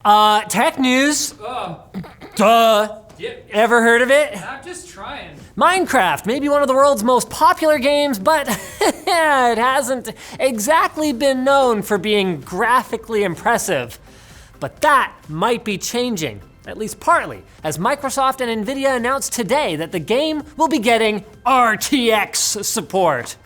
Tech news. Duh. Yep. Ever heard of it? I'm just trying. Minecraft may be one of the world's most popular games, but it hasn't exactly been known for being graphically impressive. But that might be changing, at least partly, as Microsoft and Nvidia announced today that the game will be getting RTX support.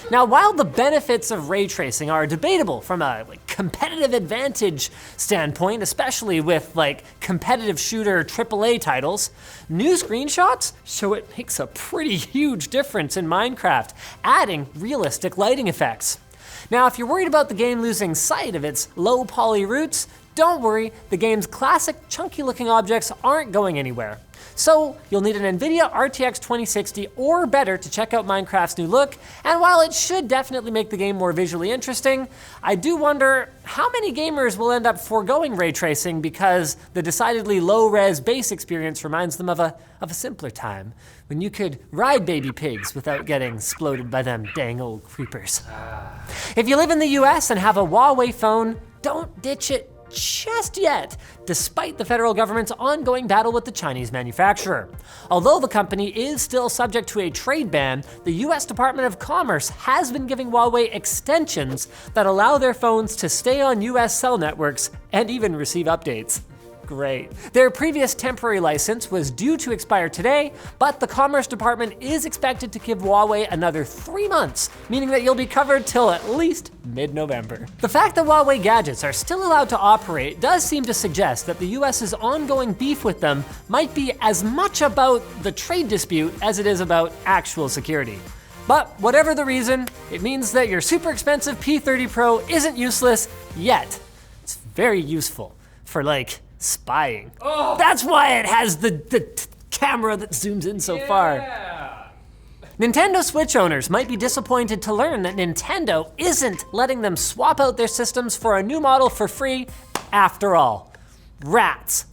Now, while the benefits of ray tracing are debatable from a competitive advantage standpoint, especially with competitive shooter AAA titles, new screenshots show it makes a pretty huge difference in Minecraft, adding realistic lighting effects. Now, if you're worried about the game losing sight of its low poly roots, don't worry, the game's classic chunky looking objects aren't going anywhere. So you'll need an Nvidia RTX 2060 or better to check out Minecraft's new look, and while it should definitely make the game more visually interesting, I do wonder how many gamers will end up foregoing ray tracing because the decidedly low-res base experience reminds them of a simpler time, when you could ride baby pigs without getting exploded by them dang old creepers. If you live in the US and have a Huawei phone, don't ditch it just yet, despite the federal government's ongoing battle with the Chinese manufacturer. Although the company is still subject to a trade ban, the US Department of Commerce has been giving Huawei extensions that allow their phones to stay on US cell networks and even receive updates. Great. Their previous temporary license was due to expire today, but the Commerce Department is expected to give Huawei another 3 months, meaning that you'll be covered till at least mid-November. The fact that Huawei gadgets are still allowed to operate does seem to suggest that the US's ongoing beef with them might be as much about the trade dispute as it is about actual security. But whatever the reason, it means that your super expensive P30 Pro isn't useless yet. It's very useful for spying. Oh. That's why it has the camera that zooms in so far. Nintendo Switch owners might be disappointed to learn that Nintendo isn't letting them swap out their systems for a new model for free after all. Rats.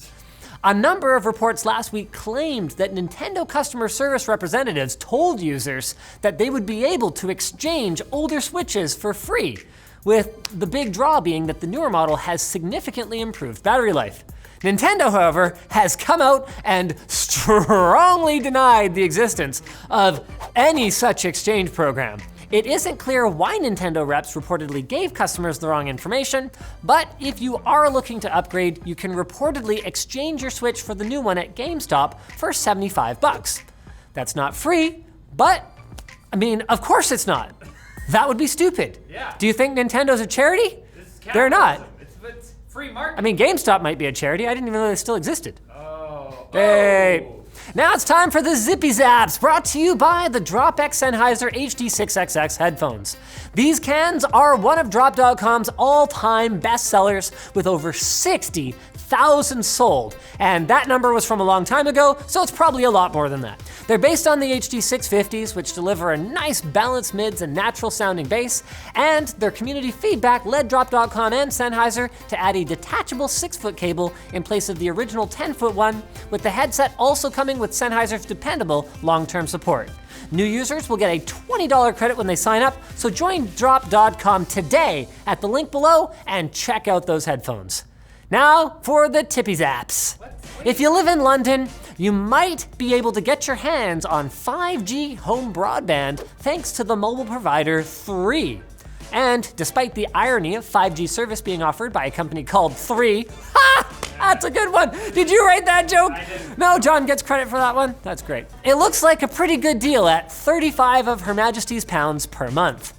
A number of reports last week claimed that Nintendo customer service representatives told users that they would be able to exchange older Switches for free, with the big draw being that the newer model has significantly improved battery life. Nintendo, however, has come out and strongly denied the existence of any such exchange program. It isn't clear why Nintendo reps reportedly gave customers the wrong information, but if you are looking to upgrade, you can reportedly exchange your Switch for the new one at GameStop for $75. That's not free, but of course it's not. That would be stupid. Yeah. Do you think Nintendo's a charity? They're not. It's free market. GameStop might be a charity. I didn't even know they still existed. Oh. Hey. Now it's time for the Zippy Zaps, brought to you by the Drop X Sennheiser HD6XX headphones. These cans are one of Drop.com's all-time bestsellers with over 60,000 sold. And that number was from a long time ago, so it's probably a lot more than that. They're based on the HD650s, which deliver a nice balanced mids and natural sounding bass, and their community feedback led Drop.com and Sennheiser to add a detachable 6-foot cable in place of the original 10-foot one, with the headset also coming with Sennheiser's dependable long-term support. New users will get a $20 credit when they sign up, so join Drop.com today at the link below and check out those headphones. Now for the Tippy Zaps. If you live in London, you might be able to get your hands on 5G home broadband thanks to the mobile provider 3. And despite the irony of 5G service being offered by a company called 3, that's a good one. Did you write that joke? I didn't. No, John gets credit for that one. That's great. It looks like a pretty good deal at 35 of Her Majesty's pounds per month.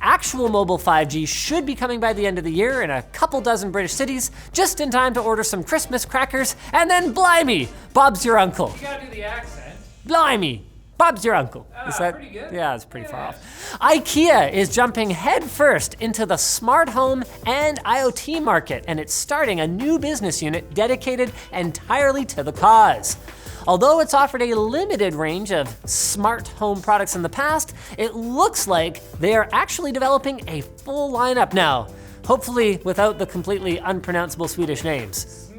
Actual mobile 5G should be coming by the end of the year in a couple dozen British cities, just in time to order some Christmas crackers, and then blimey, Bob's your uncle. You gotta do the accent. Blimey, Bob's your uncle. Is that pretty good? Yeah, it's pretty far off. IKEA is jumping headfirst into the smart home and IoT market, and it's starting a new business unit dedicated entirely to the cause. Although it's offered a limited range of smart home products in the past, it looks like they are actually developing a full lineup now, hopefully without the completely unpronounceable Swedish names.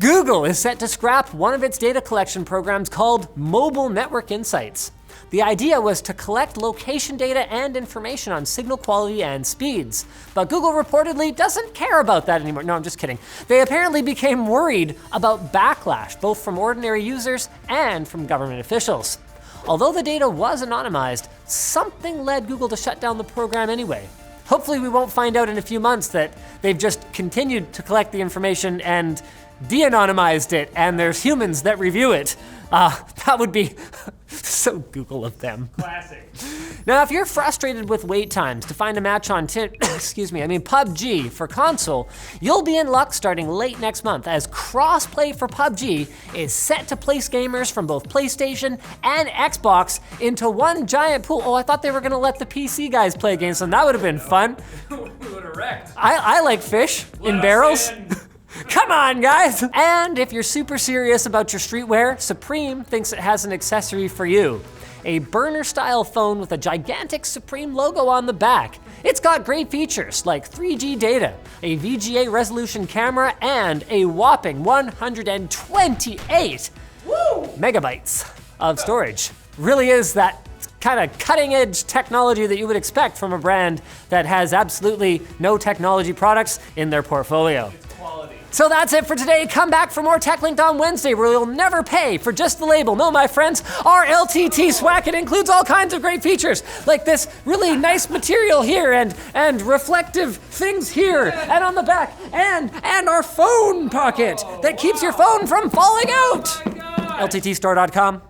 Google is set to scrap one of its data collection programs called Mobile Network Insights. The idea was to collect location data and information on signal quality and speeds. But Google reportedly doesn't care about that anymore. No, I'm just kidding. They apparently became worried about backlash, both from ordinary users and from government officials. Although the data was anonymized, something led Google to shut down the program anyway. Hopefully we won't find out in a few months that they've just continued to collect the information and de-anonymized it, and there's humans that review it. That would be so Google of them. Classic. Now, if you're frustrated with wait times to find a match on PUBG for console, you'll be in luck starting late next month, as crossplay for PUBG is set to place gamers from both PlayStation and Xbox into one giant pool. Oh, I thought they were gonna let the PC guys play games, so that would have been fun. We would have wrecked. I like fish in barrels. Come on, guys! And if you're super serious about your streetwear, Supreme thinks it has an accessory for you. A burner-style phone with a gigantic Supreme logo on the back. It's got great features like 3G data, a VGA resolution camera, and a whopping 128 megabytes of storage. Really is that kind of cutting-edge technology that you would expect from a brand that has absolutely no technology products in their portfolio. Quality. So that's it for today. Come back for more Techlinked on Wednesday, where you'll never pay for just the label. No, my friends, our LTT swag, it includes all kinds of great features, like this really nice material here, and reflective things here, and on the back, and our phone pocket that keeps your phone from falling out. Oh my God. LTTstore.com.